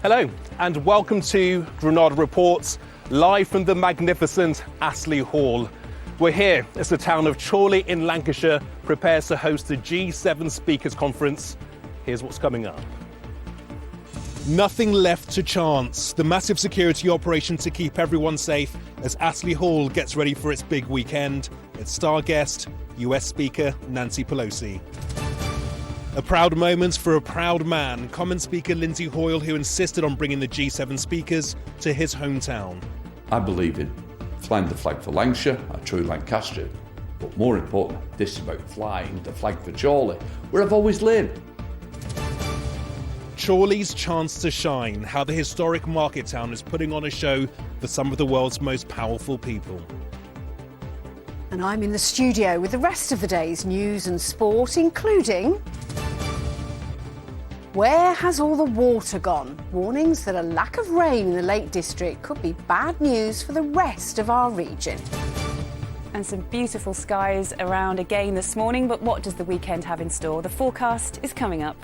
Hello and welcome to Granada Reports, live from the magnificent Astley Hall. We're here as the town of Chorley in Lancashire prepares to host the G7 Speakers Conference. Here's what's coming up. Nothing left to chance. The massive security operation to keep everyone safe as Astley Hall gets ready for its big weekend. Its star guest, US Speaker Nancy Pelosi. A proud moment for a proud man, Commons Speaker Lindsay Hoyle, who insisted on bringing the G7 speakers to his hometown. I believe in flying the flag for Lancashire, a true Lancastrian. But more important, this is about flying the flag for Chorley, where I've always lived. Chorley's chance to shine, how the historic market town is putting on a show for some of the world's most powerful people. And I'm in the studio with the rest of the day's news and sport, including... Where has all the water gone? Warnings that a lack of rain in the Lake District could be bad news for the rest of our region. And some beautiful skies around again this morning, but what does the weekend have in store? The forecast is coming up.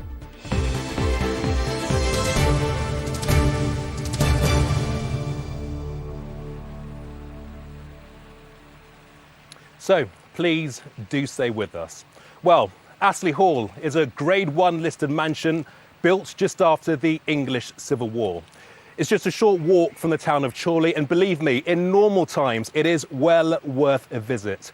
So please do stay with us. Well, Astley Hall is a Grade 1 listed mansion built just after the English Civil War. It's just a short walk from the town of Chorley, and believe me, in normal times it is well worth a visit.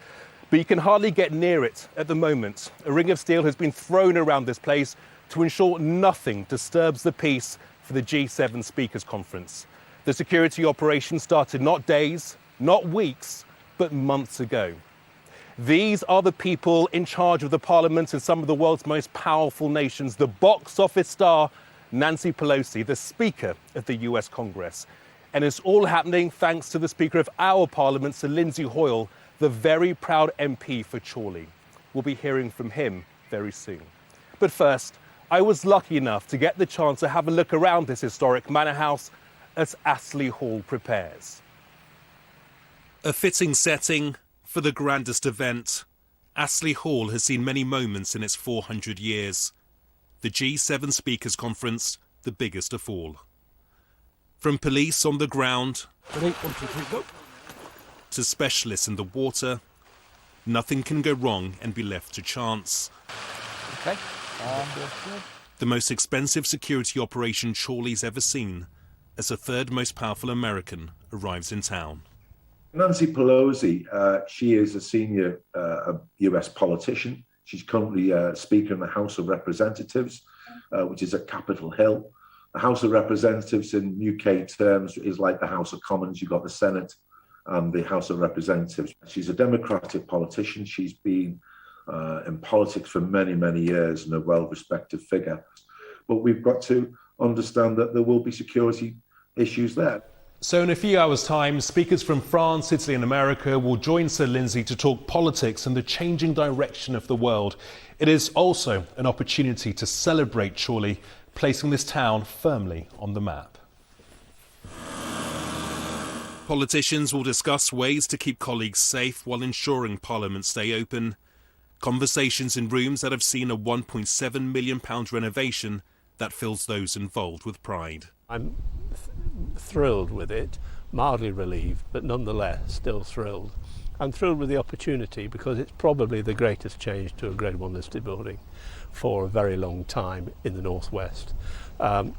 But you can hardly get near it at the moment. A ring of steel has been thrown around this place to ensure nothing disturbs the peace for the G7 Speakers Conference. The security operation started not days, not weeks, but months ago. These are the people in charge of the parliament in some of the world's most powerful nations. The box office star, Nancy Pelosi, the Speaker of the US Congress. And it's all happening thanks to the Speaker of our parliament, Sir Lindsay Hoyle, the very proud MP for Chorley. We'll be hearing from him very soon. But first, I was lucky enough to get the chance to have a look around this historic manor house as Astley Hall prepares. A fitting setting for the grandest event. Astley Hall has seen many moments in its 400 years. The G7 Speakers Conference, the biggest of all. From police on the ground to specialists in the water, nothing can go wrong and be left to chance. Okay. The most expensive security operation Chorley's ever seen as the third most powerful American arrives in town. Nancy Pelosi, she is a senior US politician. She's currently Speaker in the House of Representatives, which is at Capitol Hill. The House of Representatives in UK terms is like the House of Commons. You've got the Senate and the House of Representatives. She's a Democratic politician. She's been in politics for many, many years and a well-respected figure. But we've got to understand that there will be security issues there. So in a few hours' time, speakers from France, Italy and America will join Sir Lindsay to talk politics and the changing direction of the world. It is also an opportunity to celebrate Chorley, placing this town firmly on the map. Politicians will discuss ways to keep colleagues safe while ensuring Parliament stay open. Conversations in rooms that have seen a £1.7 million renovation that fills those involved with pride. I'm thrilled with it, mildly relieved, but nonetheless still thrilled. I'm thrilled with the opportunity because it's probably the greatest change to a Grade 1 listed building for a very long time in the Northwest,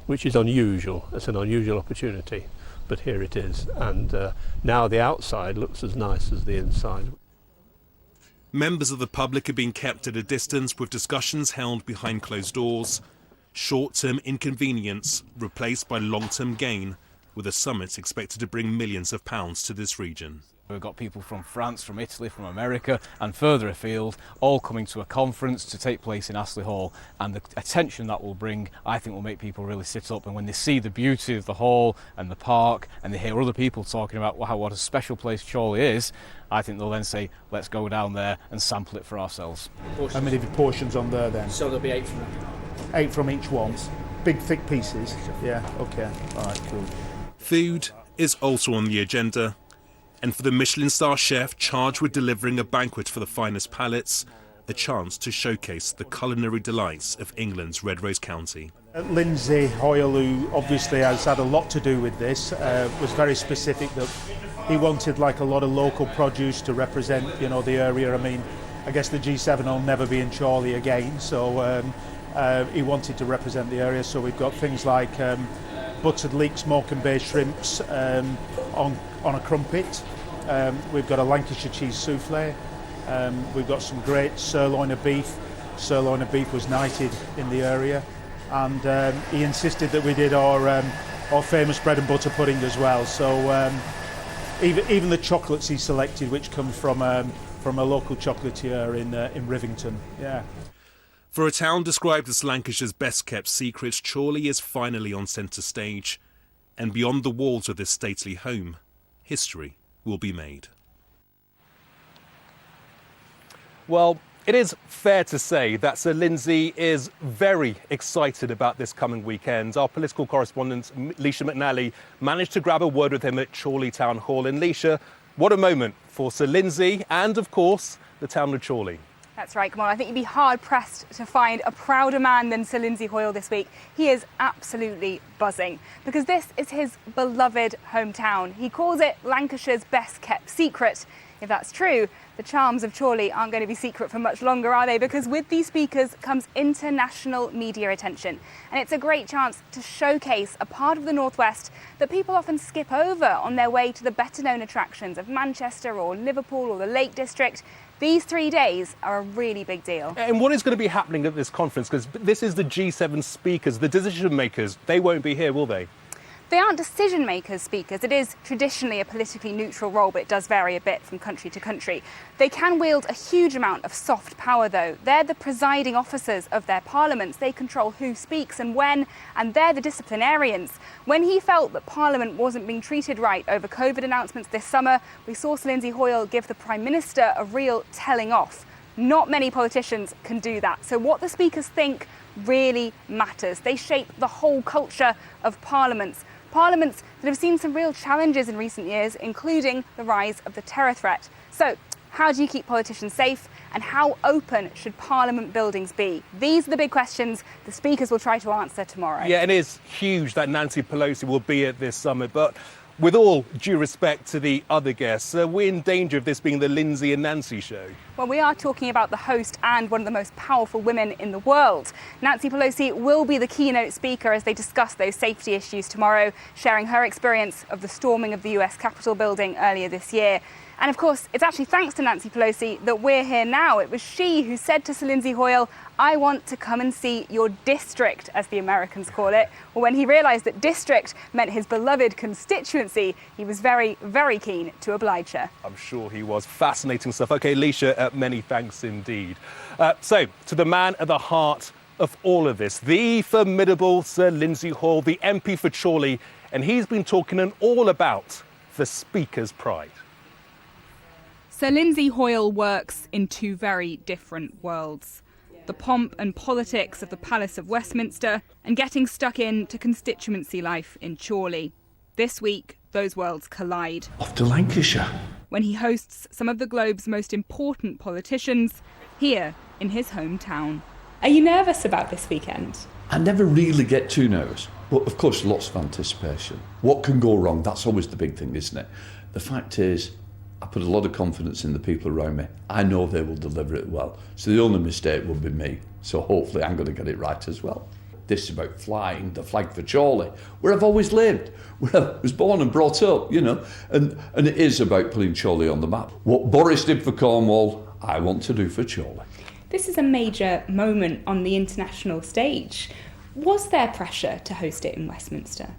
which is unusual. It's an unusual opportunity, but here it is. And now the outside looks as nice as the inside. Members of the public are being kept at a distance with discussions held behind closed doors. Short-term inconvenience replaced by long-term gain, with a summit expected to bring millions of pounds to this region. We've got people from France, from Italy, from America and further afield, all coming to a conference to take place in Astley Hall, and the attention that will bring, I think, will make people really sit up, and when they see the beauty of the hall and the park and they hear other people talking about what a special place Chorley is, I think they'll then say, let's go down there and sample it for ourselves. How many portions on there then? So there'll be 8 from them. 8 from each one. Big thick pieces. Yeah, okay. All right, cool. Food is also on the agenda, and for the Michelin star chef charged with delivering a banquet for the finest palates, a chance to showcase the culinary delights of England's Red Rose County. Lindsay Hoyle, who obviously has had a lot to do with this, was very specific that he wanted like a lot of local produce to represent, you know, the area. I mean, I guess the G7 will never be in Chorley again, so he wanted to represent the area. So we've got things like buttered leek smoke and bay shrimps on a crumpet. We've got a Lancashire cheese souffle. We've got some great sirloin of beef. Sirloin of beef was knighted in the area, and he insisted that we did our famous bread and butter pudding as well. So even the chocolates he selected, which come from a local chocolatier in Rivington. Yeah. For a town described as Lancashire's best-kept secret, Chorley is finally on centre stage, and beyond the walls of this stately home, history will be made. Well, it is fair to say that Sir Lindsay is very excited about this coming weekend. Our political correspondent, Leisha McNally, managed to grab a word with him at Chorley Town Hall. And Leisha, what a moment for Sir Lindsay and, of course, the town of Chorley. That's right, Kamal. I think you'd be hard-pressed to find a prouder man than Sir Lindsay Hoyle this week. He is absolutely buzzing because this is his beloved hometown. He calls it Lancashire's best-kept secret. If that's true, the charms of Chorley aren't going to be secret for much longer, are they? Because with these speakers comes international media attention. And it's a great chance to showcase a part of the Northwest that people often skip over on their way to the better-known attractions of Manchester or Liverpool or the Lake District. These 3 days are a really big deal. And what is going to be happening at this conference? Because this is the G7 speakers, the decision makers. They won't be here, will they? They aren't decision makers, speakers. It is traditionally a politically neutral role, but it does vary a bit from country to country. They can wield a huge amount of soft power, though. They're the presiding officers of their parliaments. They control who speaks and when, and they're the disciplinarians. When he felt that Parliament wasn't being treated right over COVID announcements this summer, we saw Sir Lindsay Hoyle give the Prime Minister a real telling off. Not many politicians can do that. So what the speakers think really matters. They shape the whole culture of parliaments. Parliaments that have seen some real challenges in recent years, including the rise of the terror threat. So, how do you keep politicians safe, and how open should Parliament buildings be? These are the big questions the speakers will try to answer tomorrow. Yeah, it is huge that Nancy Pelosi will be at this summit, but with all due respect to the other guests, we're in danger of this being the Lindsay and Nancy show. Well, we are talking about the host and one of the most powerful women in the world. Nancy Pelosi will be the keynote speaker as they discuss those safety issues tomorrow, sharing her experience of the storming of the US Capitol building earlier this year. And of course, it's actually thanks to Nancy Pelosi that we're here now. It was she who said to Sir Lindsay Hoyle, "I want to come and see your district," as the Americans call it. Well, when he realised that district meant his beloved constituency, he was very, very keen to oblige her. I'm sure he was. Fascinating stuff. OK, Leisha, many thanks indeed. So, to the man at the heart of all of this, the formidable Sir Lindsay Hoyle, the MP for Chorley, and he's been talking all about the Speaker's pride. Sir Lindsay Hoyle works in two very different worlds. The pomp and politics of the Palace of Westminster and getting stuck into constituency life in Chorley. This week, those worlds collide. Off to Lancashire. When he hosts some of the globe's most important politicians here in his hometown. Are you nervous about this weekend? I never really get too nervous. But of course, lots of anticipation. What can go wrong? That's always the big thing, isn't it? The fact is, I put a lot of confidence in the people around me. I know they will deliver it well. So the only mistake will be me. So hopefully I'm going to get it right as well. This is about flying the flag for Chorley, where I've always lived, where I was born and brought up, you know. And it is about putting Chorley on the map. What Boris did for Cornwall, I want to do for Chorley. This is a major moment on the international stage. Was there pressure to host it in Westminster?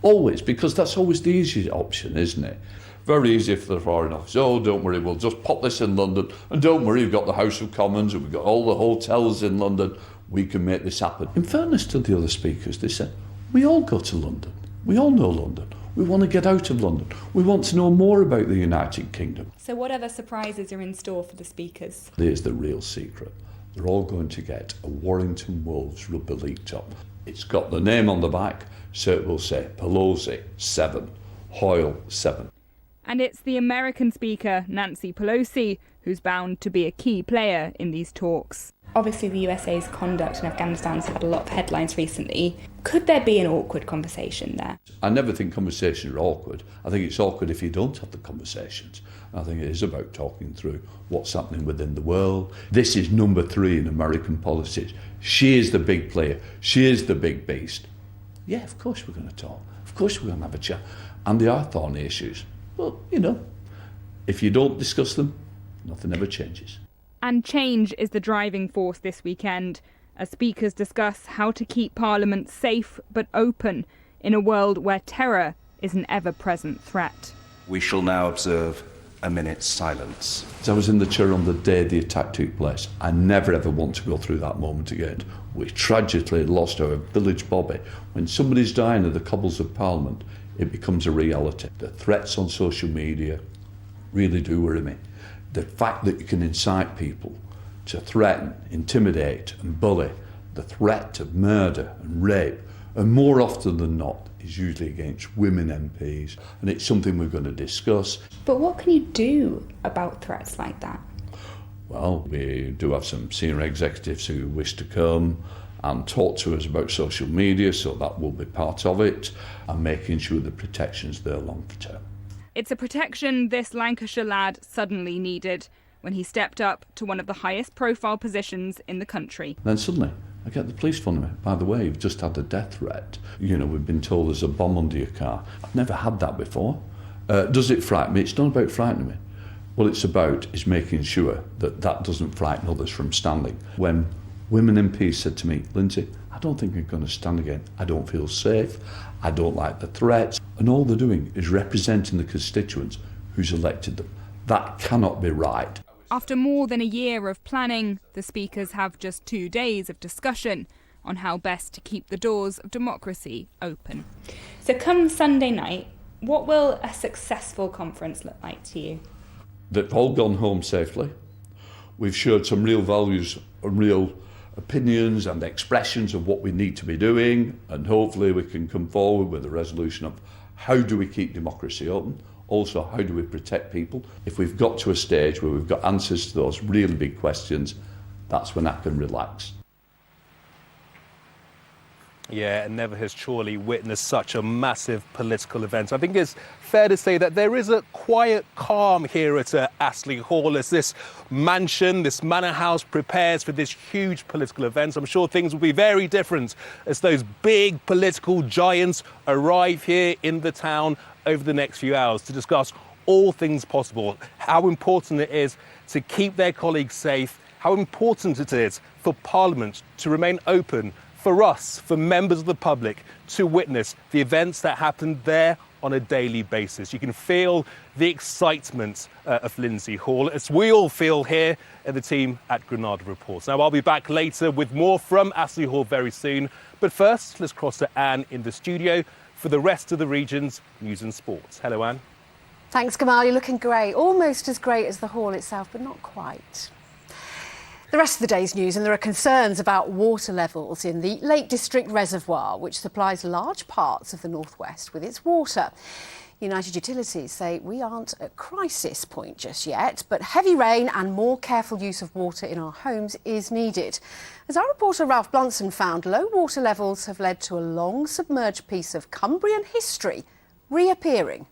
Always, because that's always the easiest option, isn't it? Very easy for the Foreign Office. Oh, don't worry, we'll just pop this in London. And don't worry, we've got the House of Commons and we've got all the hotels in London. We can make this happen. In fairness to the other speakers, they said, we all go to London. We all know London. We want to get out of London. We want to know more about the United Kingdom. So what other surprises are in store for the speakers? Here's the real secret. They're all going to get a Warrington Wolves rugby league top. It's got the name on the back, so it will say Pelosi 7, Hoyle 7. And it's the American Speaker, Nancy Pelosi, who's bound to be a key player in these talks. Obviously, the USA's conduct in Afghanistan has had a lot of headlines recently. Could there be an awkward conversation there? I never think conversations are awkward. I think it's awkward if you don't have the conversations. I think it is about talking through what's happening within the world. This is number 3 in American politics. She is the big player. She is the big beast. Yeah, of course we're going to talk. Of course we're going to have a chat. And there are thorny issues. Well, if you don't discuss them, nothing ever changes. And change is the driving force this weekend, as speakers discuss how to keep Parliament safe but open in a world where terror is an ever-present threat. We shall now observe a minute's silence. I was in the chair on the day the attack took place. I never ever want to go through that moment again. We tragically lost our village Bobby. When somebody's dying in the cobbles of Parliament, it becomes a reality. The threats on social media really do worry me. The fact that you can incite people to threaten, intimidate and bully, the threat of murder and rape, and more often than not, is usually against women MPs, and it's something we're going to discuss. But what can you do about threats like that? Well, we do have some senior executives who wish to come and talk to us about social media, so that will be part of it, and making sure the protection's there long term. It's a protection this Lancashire lad suddenly needed when he stepped up to one of the highest profile positions in the country. Then suddenly, I get the police phoning me. By the way, you've just had a death threat. We've been told there's a bomb under your car. I've never had that before. Does it frighten me? It's not about frightening me. What it's about is making sure that that doesn't frighten others from standing. When women MPs said to me, Lindsay, I don't think I'm going to stand again. I don't feel safe. I don't like the threats. And all they're doing is representing the constituents who's elected them. That cannot be right. After more than a year of planning, the speakers have just 2 days of discussion on how best to keep the doors of democracy open. So come Sunday night, what will a successful conference look like to you? They've all gone home safely. We've shared some real values and real opinions and expressions of what we need to be doing, and hopefully we can come forward with a resolution of how do we keep democracy open. Also, how do we protect people? If we've got to a stage where we've got answers to those really big questions, that's when I can relax. Yeah, and never has Chorley witnessed such a massive political event. I think it's fair to say that there is a quiet calm here at Astley Hall as this mansion, this manor house prepares for this huge political event. I'm sure things will be very different as those big political giants arrive here in the town over the next few hours to discuss all things possible, how important it is to keep their colleagues safe, how important it is for Parliament to remain open, for us, for members of the public, to witness the events that happen there on a daily basis. You can feel the excitement of Lindsay Hall, as we all feel here at the team at Granada Reports. Now, I'll be back later with more from Astley Hall very soon. But first, let's cross to Anne in the studio for the rest of the region's news and sports. Hello, Anne. Thanks, Gamal. You're looking great. Almost as great as the hall itself, but not quite. The rest of the day's news, and there are concerns about water levels in the Lake District Reservoir, which supplies large parts of the northwest with its water. United Utilities say we aren't at crisis point just yet, but heavy rain and more careful use of water in our homes is needed. As our reporter Ralph Blunson found, low water levels have led to a long submerged piece of Cumbrian history reappearing.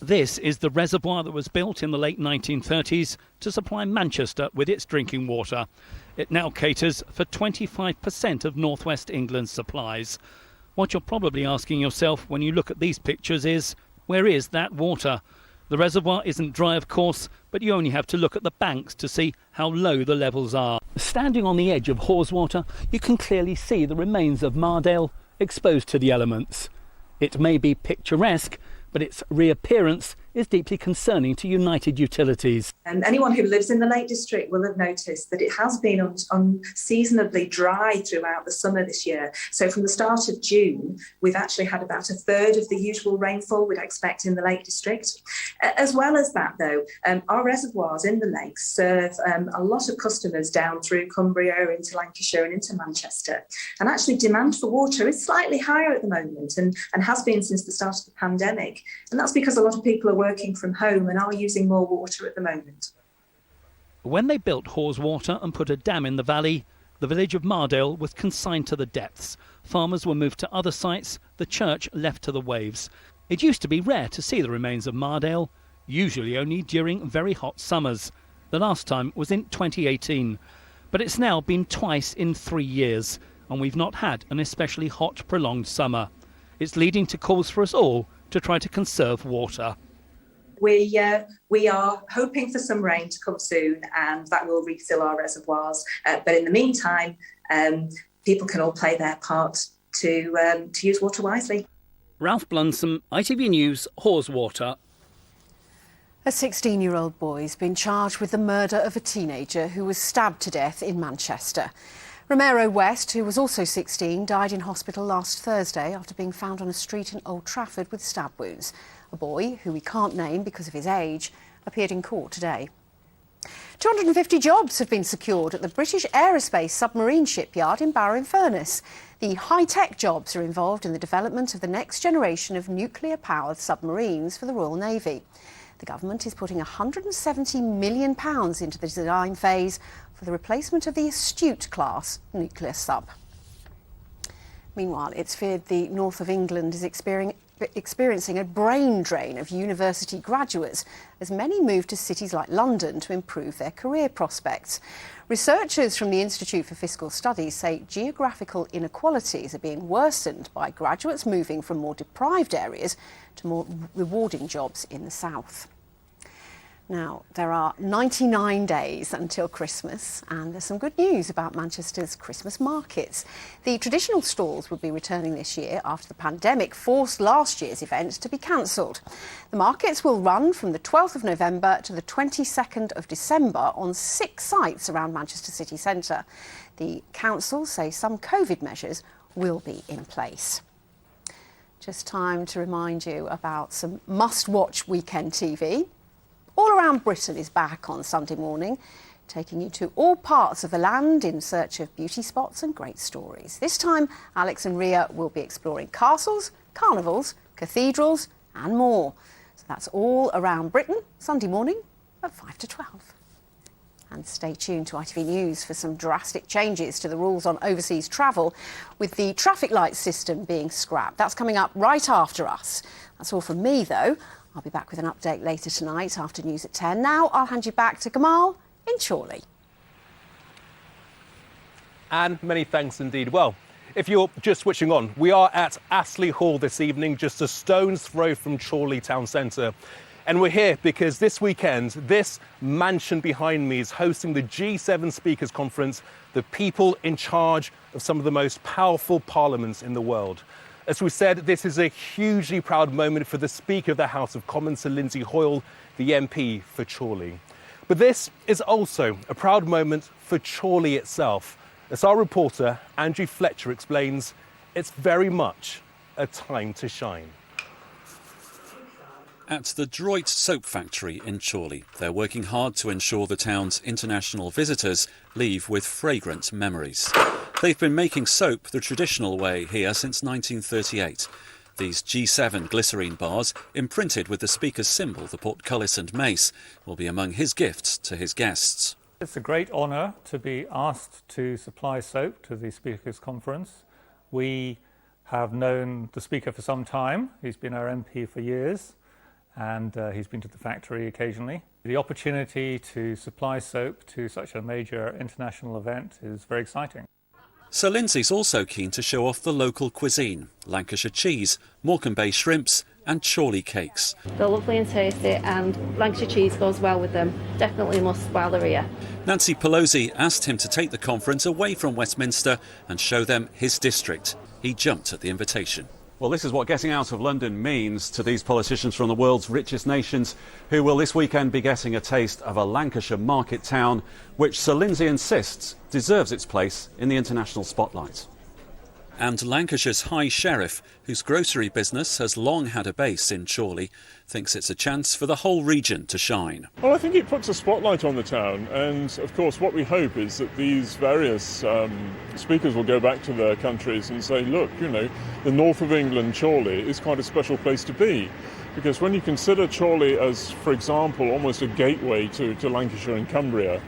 This is the reservoir that was built in the late 1930s to supply Manchester with its drinking water. It now caters for 25% of northwest England's supplies. What you're probably asking yourself when you look at these pictures is, where is that water? The reservoir isn't dry, of course, but you only have to look at the banks to see how low the levels are. Standing on the edge of Haweswater, you can clearly see the remains of Mardale exposed to the elements. It may be picturesque, but its reappearance is deeply concerning to United Utilities. And anyone who lives in the Lake District will have noticed that it has been unseasonably dry throughout the summer this year. So from the start of June, we've actually had about a third of the usual rainfall we'd expect in the Lake District. As well as that, though, our reservoirs in the lakes serve a lot of customers down through Cumbria, into Lancashire and into Manchester. And actually demand for water is slightly higher at the moment and has been since the start of the pandemic. And that's because a lot of people are working from home and are using more water at the moment. When they built Haweswater and put a dam in the valley, the village of Mardale was consigned to the depths. Farmers were moved to other sites, the church left to the waves. It used to be rare to see the remains of Mardale, usually only during very hot summers. The last time was in 2018. But it's now been twice in 3 years, and we've not had an especially hot, prolonged summer. It's leading to calls for us all to try to conserve water. We are hoping for some rain to come soon, and that will refill our reservoirs. But in the meantime, people can all play their part to use water wisely. Ralph Blunsom, ITV News, Haweswater. A 16-year-old boy has been charged with the murder of a teenager who was stabbed to death in Manchester. Romero West, who was also 16, died in hospital last Thursday after being found on a street in Old Trafford with stab wounds. A boy, who we can't name because of his age, appeared in court today. 250 jobs have been secured at the British Aerospace submarine shipyard in Barrow-in-Furness. The high-tech jobs are involved in the development of the next generation of nuclear-powered submarines for the Royal Navy. The government is putting £170 million into the design phase for the replacement of the Astute-class nuclear sub. Meanwhile, it's feared the north of England is experiencing a brain drain of university graduates as many move to cities like London to improve their career prospects. Researchers from the Institute for Fiscal Studies say geographical inequalities are being worsened by graduates moving from more deprived areas to more rewarding jobs in the south. Now, there are 99 days until Christmas, and there's some good news about Manchester's Christmas markets. The traditional stalls will be returning this year after the pandemic forced last year's event to be cancelled. The markets will run from the 12th of November to the 22nd of December on 6 sites around Manchester city centre. The council say some COVID measures will be in place. Just time to remind you about some must-watch weekend TV. All Around Britain is back on Sunday morning, taking you to all parts of the land in search of beauty spots and great stories. This time, Alex and Ria will be exploring castles, carnivals, cathedrals and more. So that's All Around Britain, Sunday morning at 5 to 12. And stay tuned to ITV News for some drastic changes to the rules on overseas travel, with the traffic light system being scrapped. That's coming up right after us. That's all from me, though. I'll be back with an update later tonight after news at 10. Now I'll hand you back to Gamal in Chorley. And many thanks indeed. Well, if you're just switching on, we are at Astley Hall this evening, just a stone's throw from Chorley town centre. And we're here because this weekend, this mansion behind me is hosting the G7 Speakers Conference, the people in charge of some of the most powerful parliaments in the world. As we said, this is a hugely proud moment for the Speaker of the House of Commons, Sir Lindsay Hoyle, the MP for Chorley. But this is also a proud moment for Chorley itself. As our reporter, Andrew Fletcher, explains, it's very much a time to shine. At the Droit Soap Factory in Chorley, they're working hard to ensure the town's international visitors leave with fragrant memories. They've been making soap the traditional way here since 1938. These G7 glycerine bars, imprinted with the Speaker's symbol, the portcullis and mace, will be among his gifts to his guests. It's a great honour to be asked to supply soap to the Speakers' Conference. We have known the Speaker for some time. He's been our MP for years, and he's been to the factory occasionally. The opportunity to supply soap to such a major international event is very exciting. Sir Lindsay's also keen to show off the local cuisine, Lancashire cheese, Morecambe Bay shrimps and Chorley cakes. They're lovely and tasty, and Lancashire cheese goes well with them. Definitely must while they're here. Nancy Pelosi asked him to take the conference away from Westminster and show them his district. He jumped at the invitation. Well, this is what getting out of London means to these politicians from the world's richest nations, who will this weekend be getting a taste of a Lancashire market town, which Sir Lindsay insists deserves its place in the international spotlight. And Lancashire's High Sheriff, whose grocery business has long had a base in Chorley, thinks it's a chance for the whole region to shine. Well, I think it puts a spotlight on the town, and of course what we hope is that these various speakers will go back to their countries and say, look, you know, the north of England, Chorley, is quite a special place to be. Because when you consider Chorley as, for example, almost a gateway to Lancashire and Cumbria,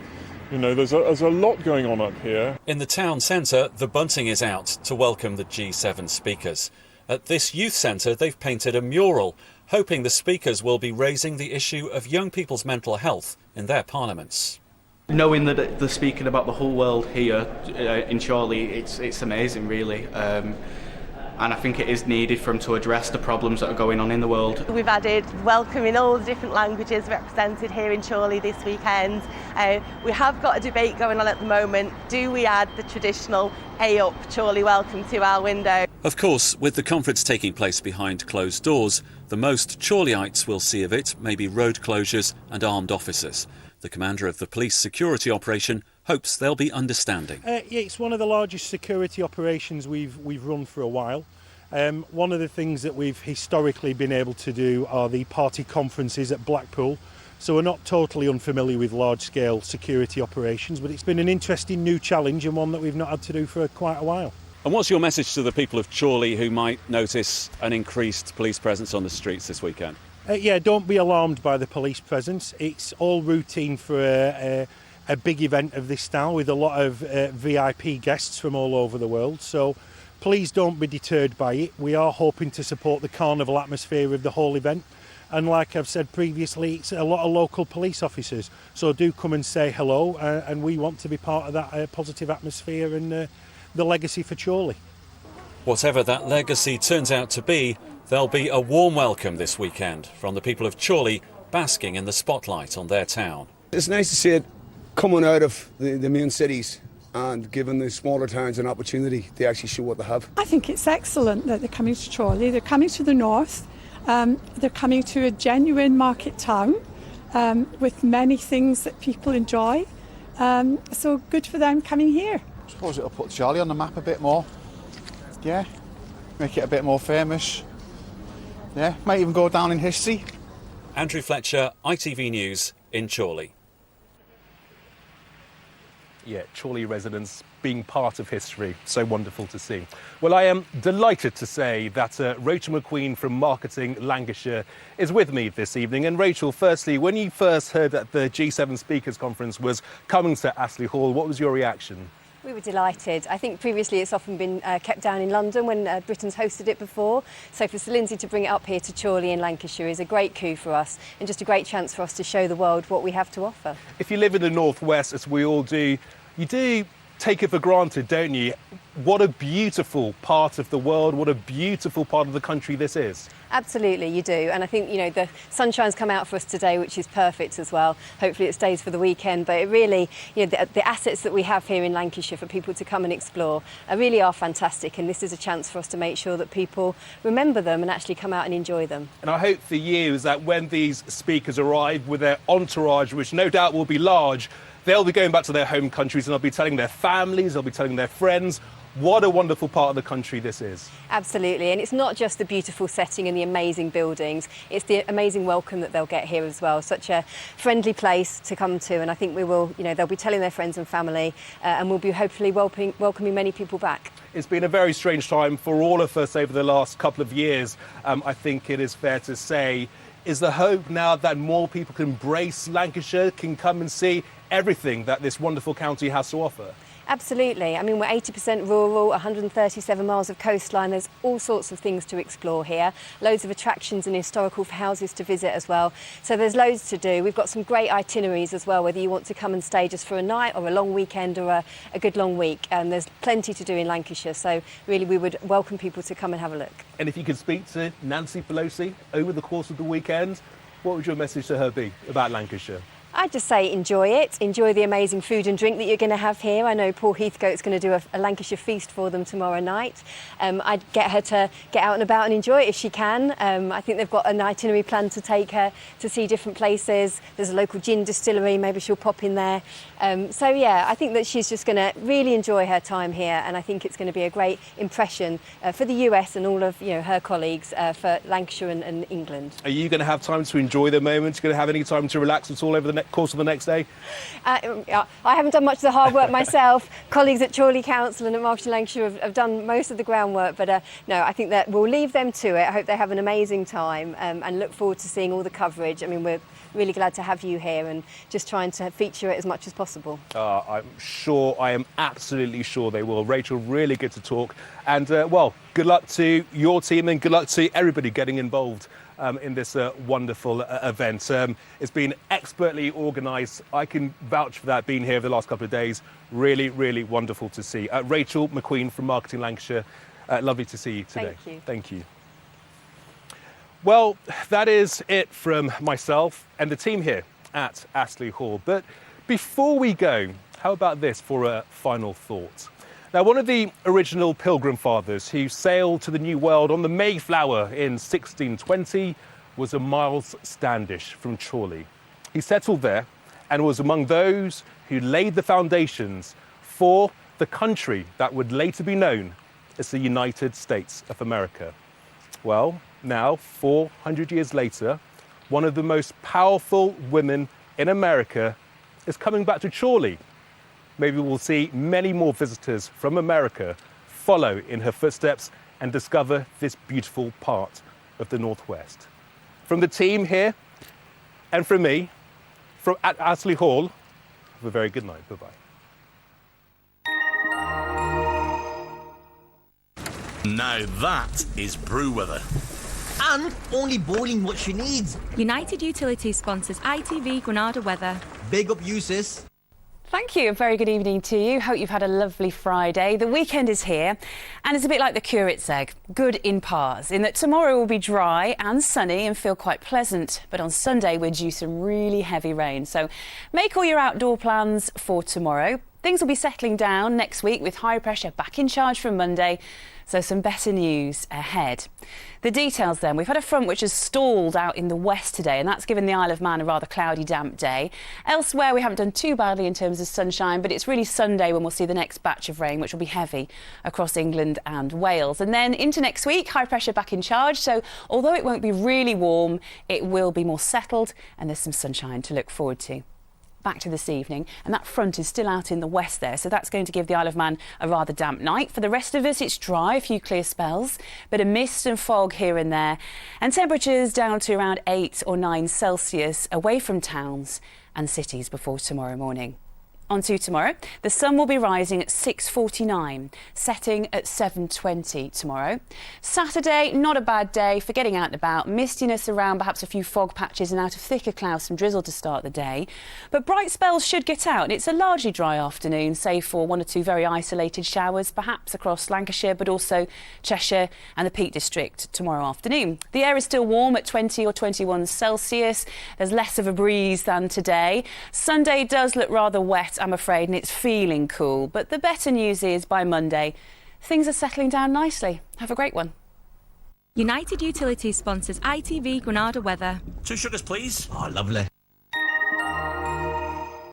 you know, there's a lot going on up here. In the town centre, the bunting is out to welcome the G7 speakers. At this youth centre, they've painted a mural, hoping the speakers will be raising the issue of young people's mental health in their parliaments. Knowing that they're speaking about the whole world here in Chorley, it's amazing, really. And I think it is needed for them to address the problems that are going on in the world. We've added welcoming all the different languages represented here in Chorley this weekend. We have got a debate going on at the moment. Do we add the traditional "Hey up, Chorley welcome" to our window? Of course, with the conference taking place behind closed doors, the most Chorleyites will see of it may be road closures and armed officers. The commander of the police security operation hopes they'll be understanding. Yeah, it's one of the largest security operations we've run for a while. One of the things that we've historically been able to do are the party conferences at Blackpool. So we're not totally unfamiliar with large-scale security operations, but it's been an interesting new challenge and one that we've not had to do for quite a while. And what's your message to the people of Chorley who might notice an increased police presence on the streets this weekend? Yeah, don't be alarmed by the police presence. It's all routine for a big event of this style with a lot of VIP guests from all over the world. So please don't be deterred by it. We are hoping to support the carnival atmosphere of the whole event. And like I've said previously, it's a lot of local police officers. So do come and say hello. And we want to be part of that positive atmosphere and the legacy for Chorley. Whatever that legacy turns out to be, there'll be a warm welcome this weekend from the people of Chorley basking in the spotlight on their town. It's nice to see it coming out of the main cities and giving the smaller towns an opportunity to actually show what they have. I think it's excellent that they're coming to Chorley. They're coming to the north. They're coming to a genuine market town with many things that people enjoy. So good for them coming here. I suppose it'll put Chorley on the map a bit more. Yeah, make it a bit more famous. Yeah, might even go down in history. Andrew Fletcher, ITV News in Chorley. Yeah, Chorley residents being part of history. So wonderful to see. Well, I am delighted to say that Rachel McQueen from Marketing Lancashire is with me this evening. And Rachel, firstly, when you first heard that the G7 Speakers Conference was coming to Astley Hall, what was your reaction? We were delighted. I think previously it's often been kept down in London when Britain's hosted it before. So for Sir Lindsay to bring it up here to Chorley in Lancashire is a great coup for us and just a great chance for us to show the world what we have to offer. If you live in the northwest, as we all do, you do take it for granted, don't you? What a beautiful part of the world, what a beautiful part of the country this is. Absolutely, you do. And I think, you know, the sunshine's come out for us today, which is perfect as well. Hopefully it stays for the weekend. But it really, you know, the assets that we have here in Lancashire for people to come and explore really are fantastic. And this is a chance for us to make sure that people remember them and actually come out and enjoy them. And I hope for you is that when these speakers arrive with their entourage, which no doubt will be large, they'll be going back to their home countries and they'll be telling their families, they'll be telling their friends what a wonderful part of the country this is. Absolutely, and it's not just the beautiful setting and the amazing buildings, it's the amazing welcome that they'll get here as well. Such a friendly place to come to, and I think we will, you know, they'll be telling their friends and family and we'll be hopefully welcoming many people back. It's been a very strange time for all of us over the last couple of years. I think it is fair to say. Is the hope now that more people can embrace Lancashire, can come and see everything that this wonderful county has to offer? Absolutely. I mean, we're 80% rural, 137 miles of coastline. There's all sorts of things to explore here. Loads of attractions and historical houses to visit as well. So there's loads to do. We've got some great itineraries as well, whether you want to come and stay just for a night or a long weekend or a good long week. And there's plenty to do in Lancashire. So really, we would welcome people to come and have a look. And if you could speak to Nancy Pelosi over the course of the weekend, what would your message to her be about Lancashire? I'd just say enjoy it. Enjoy the amazing food and drink that you're going to have here. I know Paul Heathcote's going to do a Lancashire feast for them tomorrow night. I'd get her to get out and about and enjoy it if she can. I think they've got an itinerary plan to take her to see different places. There's a local gin distillery, maybe she'll pop in there. So yeah, I think that she's just going to really enjoy her time here, and I think it's going to be a great impression for the US and all of her colleagues for Lancashire and England. Are you going to have time to enjoy the moment? Are you going to have any time to relax at all over the next course of the next day? I haven't done much of the hard work myself. Colleagues at Chorley Council and at Marketing Lancashire have done most of the groundwork, but no, I think that we'll leave them to it. I hope they have an amazing time and look forward to seeing all the coverage. I mean, we're really glad to have you here and just trying to feature it as much as possible. I am absolutely sure they will. Rachel, really good to talk. And, well, good luck to your team and good luck to everybody getting involved in this wonderful event. It's been expertly organised. I can vouch for that, being here for the last couple of days. Really, really wonderful to see. Rachel McQueen from Marketing Lancashire, lovely to see you today. Thank you. Thank you. Well, that is it from myself and the team here at Astley Hall. But before we go, how about this for a final thought? Now, one of the original Pilgrim Fathers who sailed to the New World on the Mayflower in 1620 was a Miles Standish from Chorley. He settled there and was among those who laid the foundations for the country that would later be known as the United States of America. Well, now, 400 years later, one of the most powerful women in America is coming back to Chorley. Maybe we'll see many more visitors from America follow in her footsteps and discover this beautiful part of the Northwest. From the team here and from me, at Astley Hall, have a very good night. Bye-bye. Now that is brew weather. And only boiling what she needs. United Utilities sponsors ITV Granada weather. Big up you, sis. Thank you. A very good evening to you. Hope you've had a lovely Friday. The weekend is here and it's a bit like the curate's egg, good in parts, in that tomorrow will be dry and sunny and feel quite pleasant. But on Sunday, we're due some really heavy rain. So make all your outdoor plans for tomorrow. Things will be settling down next week with high pressure back in charge from Monday. So some better news ahead. The details then. We've had a front which has stalled out in the west today, and that's given the Isle of Man a rather cloudy, damp day. Elsewhere, we haven't done too badly in terms of sunshine, but it's really Sunday when we'll see the next batch of rain, which will be heavy across England and Wales. And then into next week, high pressure back in charge. So although it won't be really warm, it will be more settled, and there's some sunshine to look forward to. Back to this evening, and that front is still out in the west there, so that's going to give the Isle of Man a rather damp night. For the rest of us, it's dry, a few clear spells, but a mist and fog here and there, and temperatures down to around 8 or 9 Celsius away from towns and cities before tomorrow morning. On to tomorrow. The sun will be rising at 6:49, setting at 7:20 tomorrow. Saturday, not a bad day for getting out and about. Mistiness around, perhaps a few fog patches and out of thicker clouds, some drizzle to start the day. But bright spells should get out, and it's a largely dry afternoon, save for 1 or 2 very isolated showers, perhaps across Lancashire, but also Cheshire and the Peak District tomorrow afternoon. The air is still warm at 20 or 21 Celsius. There's less of a breeze than today. Sunday does look rather wet, I'm afraid, and it's feeling cool. But the better news is by Monday, things are settling down nicely. Have a great one. United Utilities sponsors ITV Granada weather. 2 sugars, please. Oh, lovely.